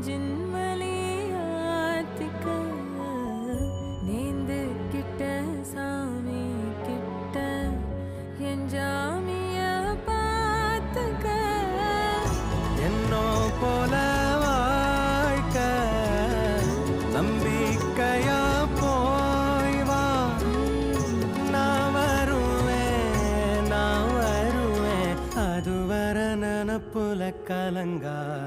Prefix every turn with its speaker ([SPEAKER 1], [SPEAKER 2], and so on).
[SPEAKER 1] நெஞ்சின் வலியாத்திக்க நேந்து கிட்ட சாமி கிட்ட என் ஜாமிய பார்த்துக்க
[SPEAKER 2] என்னோ போல வாழ்க்க நம்பிக்கையா போய் வா நான் வருவேன் அதுவர நினப்புல கலங்காத